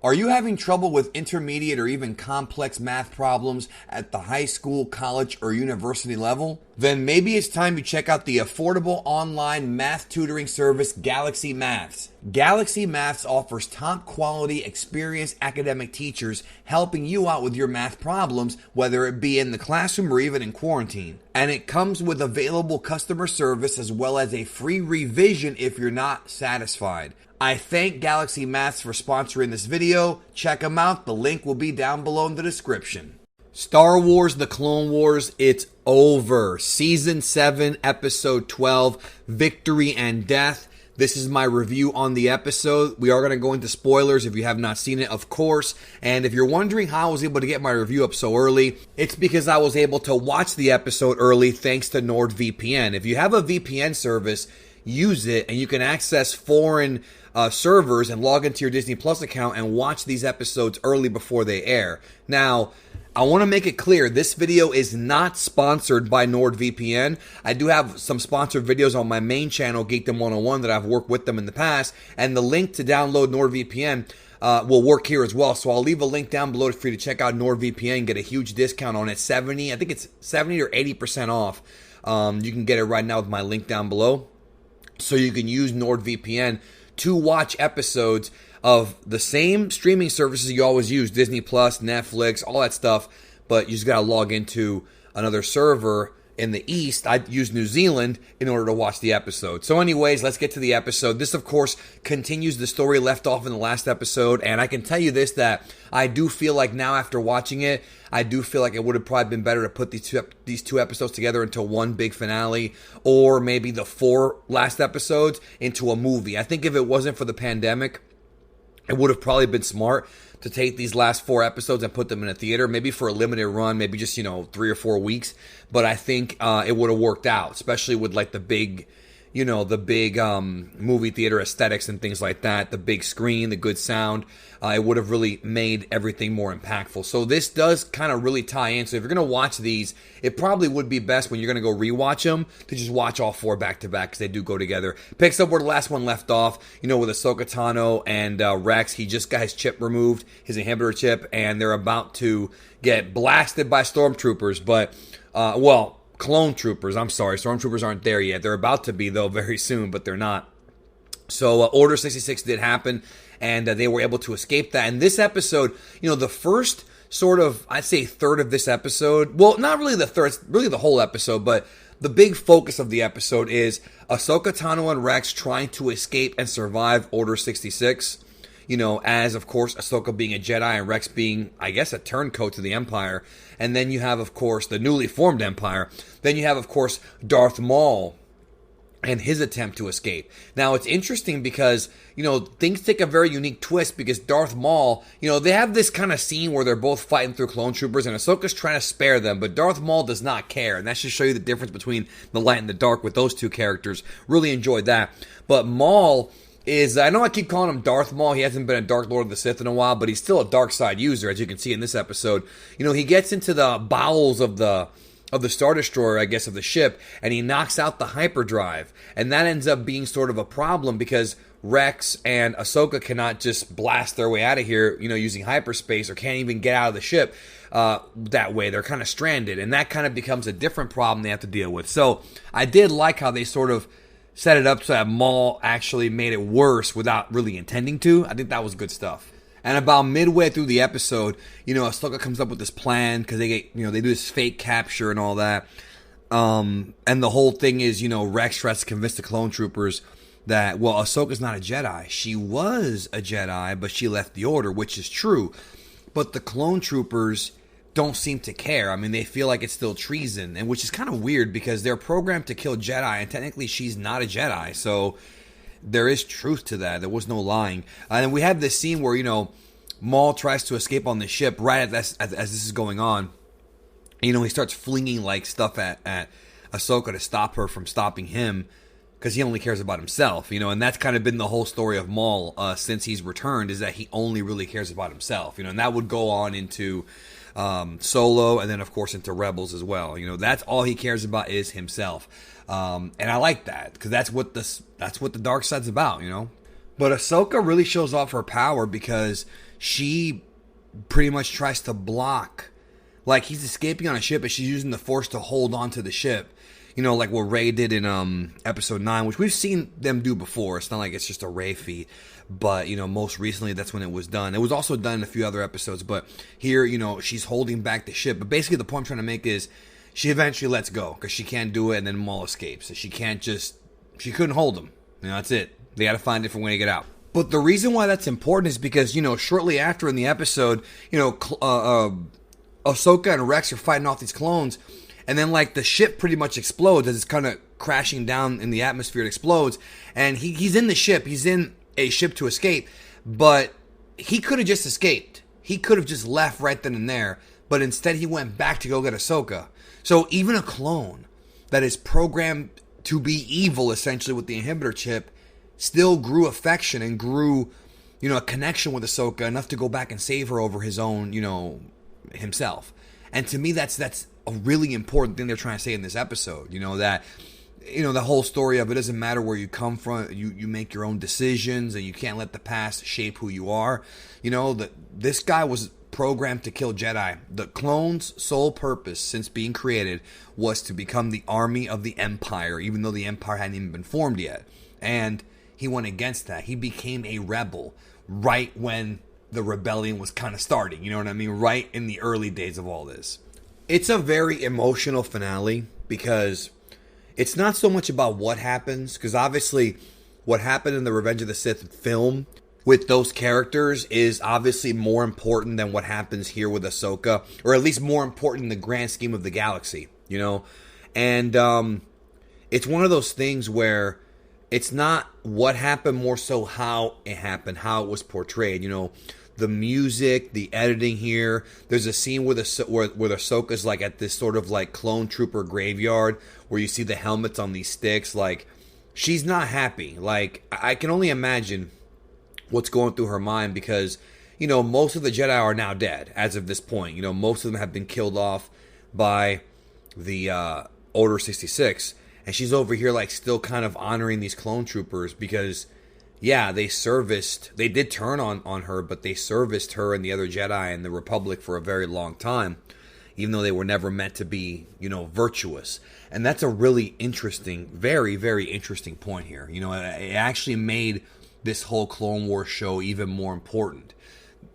Are you having trouble with intermediate or even complex math problems at the high school, college, or university level? Then maybe it's time you check out the affordable online math tutoring service Galaxy Maths. Galaxy Maths offers top quality, experienced academic teachers helping you out with your math problems, whether it be in the classroom or even in quarantine. And it comes with available customer service as well as a free revision if you're not satisfied. I thank Galaxy Maths for sponsoring this video. Check them out. The link will be down below in the description. Star Wars The Clone Wars, it's over. Season 7, Episode 12, Victory and Death. This is my review on the episode. We are going to go into spoilers if you have not seen it, of course. And if you're wondering how I was able to get my review up so early, it's because I was able to watch the episode early thanks to NordVPN. If you have a VPN service, use it, and you can access foreign servers and log into your Disney Plus account and watch these episodes early before they air. Now, I want to make it clear, this video is not sponsored by NordVPN. I do have some sponsored videos on my main channel, Geekdom 101, that I've worked with them in the past, and the link to download NordVPN will work here as well. So I'll leave a link down below for you to check out NordVPN and get a huge discount on it. I think it's 70 or 80% off. You can get it right now with my link down below. So you can use NordVPN to watch episodes of the same streaming services you always use, Disney Plus, Netflix, all that stuff, but you just got to log into another server in the East. I use New Zealand in order to watch the episode. So anyways, let's get to the episode. This, of course, continues the story left off in the last episode, and I can tell you this, that I do feel like now after watching it, I do feel like it would have probably been better to put these two episodes together into one big finale, or maybe the 4 last episodes into a movie. I think if it wasn't for the pandemic, it would have probably been smart to take these last 4 episodes and put them in a theater, maybe for a limited run, maybe just, 3 or 4 weeks. But I think it would have worked out, especially with like the big movie theater aesthetics and things like that, the big screen, the good sound. It would have really made everything more impactful. So this does kind of really tie in. So if you're going to watch these, it probably would be best when you're going to go rewatch them to just watch all 4 back to back because they do go together. Picks up where the last one left off, with Ahsoka Tano and Rex. He just got his chip removed, his inhibitor chip, and they're about to get blasted by stormtroopers. But, clone troopers. I'm sorry, stormtroopers aren't there yet. They're about to be, though, very soon, but they're not. So Order 66 did happen, and they were able to escape that. And this episode, the first sort of, I'd say, third of this episode, well, not really the third, it's really the whole episode, but the big focus of the episode is Ahsoka Tano and Rex trying to escape and survive Order 66. As, of course, Ahsoka being a Jedi and Rex being, I guess, a turncoat to the Empire. And then you have, of course, the newly formed Empire. Then you have, of course, Darth Maul and his attempt to escape. Now, it's interesting because, things take a very unique twist because Darth Maul, they have this kind of scene where they're both fighting through clone troopers and Ahsoka's trying to spare them, but Darth Maul does not care. And that should show you the difference between the light and the dark with those two characters. Really enjoyed that. But Maul I know I keep calling him Darth Maul. He hasn't been a Dark Lord of the Sith in a while, but he's still a dark side user, as you can see in this episode. He gets into the bowels of the Star Destroyer, I guess, of the ship, and he knocks out the hyperdrive. And that ends up being sort of a problem because Rex and Ahsoka cannot just blast their way out of here, using hyperspace, or can't even get out of the ship that way. They're kind of stranded, and that kind of becomes a different problem they have to deal with. So I did like how they sort of set it up so that Maul actually made it worse without really intending to. I think that was good stuff. And about midway through the episode, Ahsoka comes up with this plan because they get, they do this fake capture and all that. And the whole thing is, Rex tries to convince the clone troopers that, Ahsoka's not a Jedi. She was a Jedi, but she left the Order, which is true. But the clone troopers don't seem to care. I mean, they feel like it's still treason, and which is kind of weird because they're programmed to kill Jedi, and technically she's not a Jedi, so there is truth to that. There was no lying. And we have this scene where, Maul tries to escape on the ship right as this is going on. He starts flinging like stuff at Ahsoka to stop her from stopping him because he only cares about himself, and that's kind of been the whole story of Maul since he's returned, is that he only really cares about himself, and that would go on into Solo, and then of course into Rebels as well. That's all he cares about is himself, and I like that because that's what the dark side's about. But Ahsoka really shows off her power because she pretty much tries to block. Like, he's escaping on a ship, and she's using the Force to hold on to the ship. You know, like what Rey did in Episode 9, which we've seen them do before. It's not like it's just a Rey feat. But, you know, most recently, that's when it was done. It was also done in a few other episodes. But here, you know, she's holding back the ship. But basically, the point I'm trying to make is she eventually lets go because she can't do it, and then Maul escapes. She can't just... She couldn't hold him. You know, that's it. They got to find a different way to get out. But the reason why that's important is because, you know, shortly after in the episode, you know, Ahsoka and Rex are fighting off these clones. And then, like, the ship pretty much explodes as it's kind of crashing down in the atmosphere. It explodes. And he's in the ship. He's in a ship to escape. But he could have just escaped. He could have just left right then and there. But instead, he went back to go get Ahsoka. So even a clone that is programmed to be evil, essentially, with the inhibitor chip, still grew affection and grew, you know, a connection with Ahsoka enough to go back and save her over his own, you know, himself. And to me, that's a really important thing they're trying to say in this episode. You know, that, you know, the whole story of it doesn't matter where you come from. You make your own decisions, and you can't let the past shape who you are. You know, this guy was programmed to kill Jedi. The clone's sole purpose since being created was to become the army of the Empire, even though the Empire hadn't even been formed yet. And he went against that. He became a rebel right when the rebellion was kind of starting. You know what I mean? Right in the early days of all this. It's a very emotional finale because it's not so much about what happens, because obviously what happened in the Revenge of the Sith film with those characters is obviously more important than what happens here with Ahsoka, or at least more important in the grand scheme of the galaxy, you know? And it's one of those things where it's not what happened, more so how it happened, how it was portrayed, you know? The music, the editing here. There's a scene where Ahsoka's like at this sort of like clone trooper graveyard where you see the helmets on these sticks. Like, she's not happy. Like, I can only imagine what's going through her mind because, you know, most of the Jedi are now dead as of this point. You know, most of them have been killed off by the Order 66. And she's over here like still kind of honoring these clone troopers because, yeah, they did turn on her, but they serviced her and the other Jedi and the Republic for a very long time, even though they were never meant to be, you know, virtuous. And that's a really interesting, very, very interesting point here. You know, it actually made this whole Clone Wars show even more important.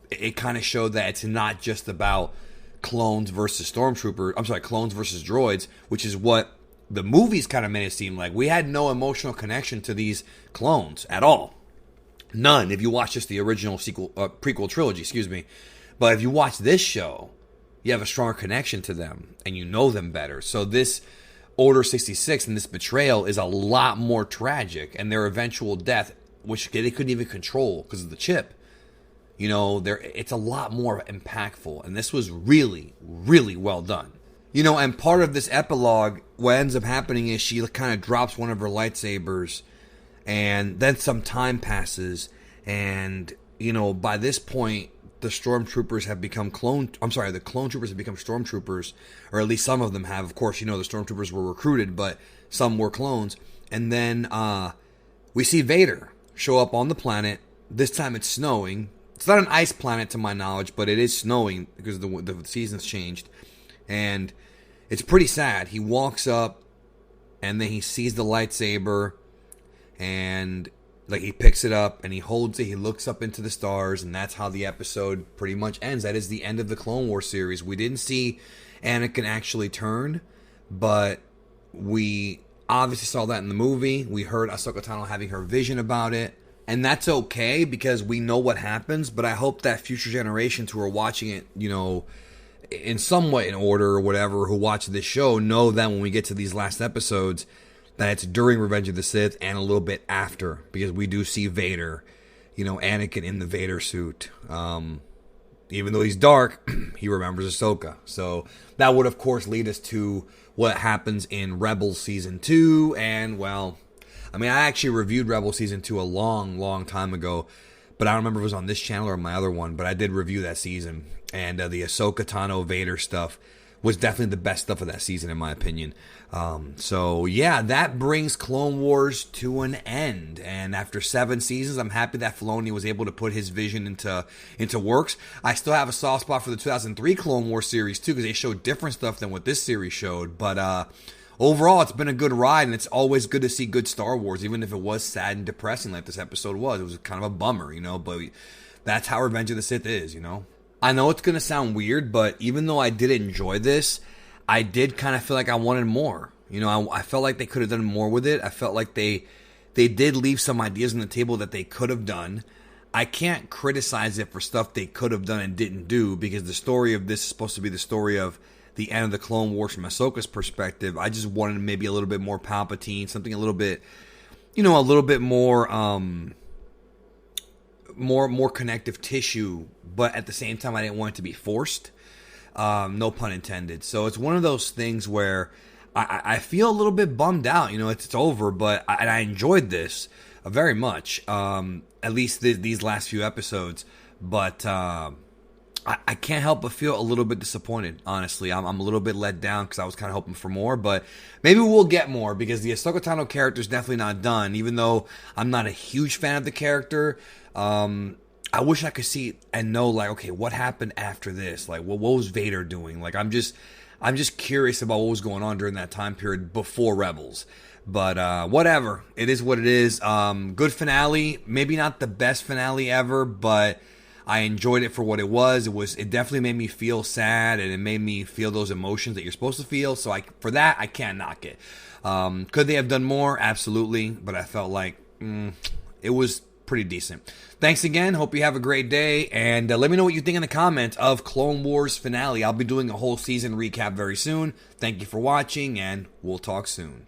It kind of showed that it's not just about clones versus clones versus droids, which is what the movies kind of made it seem like. We had no emotional connection to these clones at all. None, if you watch just the original prequel trilogy, But if you watch this show, you have a stronger connection to them, and you know them better. So this Order 66 and this betrayal is a lot more tragic, and their eventual death, which they couldn't even control because of the chip, you know, it's a lot more impactful. And this was really, really well done. You know, and part of this epilogue, what ends up happening is she kind of drops one of her lightsabers, and then some time passes, and, you know, by this point, the stormtroopers have become the clone troopers have become stormtroopers, or at least some of them have. Of course, you know, the stormtroopers were recruited, but some were clones. And then we see Vader show up on the planet. This time it's snowing. It's not an ice planet to my knowledge, but it is snowing because the seasons changed. And it's pretty sad. He walks up, and then he sees the lightsaber, and like he picks it up, and he holds it. He looks up into the stars, and that's how the episode pretty much ends. That is the end of the Clone Wars series. We didn't see Anakin actually turn, but we obviously saw that in the movie. We heard Ahsoka Tano having her vision about it. And that's okay because we know what happens, but I hope that future generations who are watching it, you know, in somewhat in order or whatever, who watch this show, know that when we get to these last episodes, that it's during Revenge of the Sith and a little bit after, because we do see Vader, you know, Anakin in the Vader suit. Even though he's dark, he remembers Ahsoka. So that would, of course, lead us to what happens in Rebels Season 2, and, well, I mean, I actually reviewed Rebels Season 2 a long, long time ago, but I don't remember if it was on this channel or my other one, but I did review that season. And the Ahsoka Tano Vader stuff was definitely the best stuff of that season, in my opinion. So yeah, that brings Clone Wars to an end. And after 7 seasons, I'm happy that Filoni was able to put his vision into works. I still have a soft spot for the 2003 Clone Wars series too, because they showed different stuff than what this series showed. But overall, it's been a good ride, and it's always good to see good Star Wars, even if it was sad and depressing like this episode was. It was kind of a bummer, but that's how Revenge of the Sith is, I know it's going to sound weird, but even though I did enjoy this, I did kind of feel like I wanted more. I felt like they could have done more with it. I felt like they did leave some ideas on the table that they could have done. I can't criticize it for stuff they could have done and didn't do, because the story of this is supposed to be the story of the end of the Clone Wars from Ahsoka's perspective. I just wanted maybe a little bit more Palpatine, something a little bit, a little bit more, more connective tissue, but at the same time, I didn't want it to be forced. No pun intended. So it's one of those things where I feel a little bit bummed out. It's over, but I enjoyed this very much. At least these last few episodes. But I can't help but feel a little bit disappointed, honestly. I'm a little bit let down because I was kind of hoping for more, but maybe we'll get more, because the Ahsoka Tano character is definitely not done. Even though I'm not a huge fan of the character, I wish I could see and know, okay, what happened after this? What was Vader doing? I'm just curious about what was going on during that time period before Rebels. But whatever, it is what it is. Good finale, maybe not the best finale ever, but I enjoyed it for what it was. It definitely made me feel sad, and it made me feel those emotions that you're supposed to feel. So for that, I can't knock it. Could they have done more? Absolutely, but I felt like it was pretty decent. Thanks again. Hope you have a great day, and let me know what you think in the comments of Clone Wars finale. I'll be doing a whole season recap very soon. Thank you for watching, and we'll talk soon.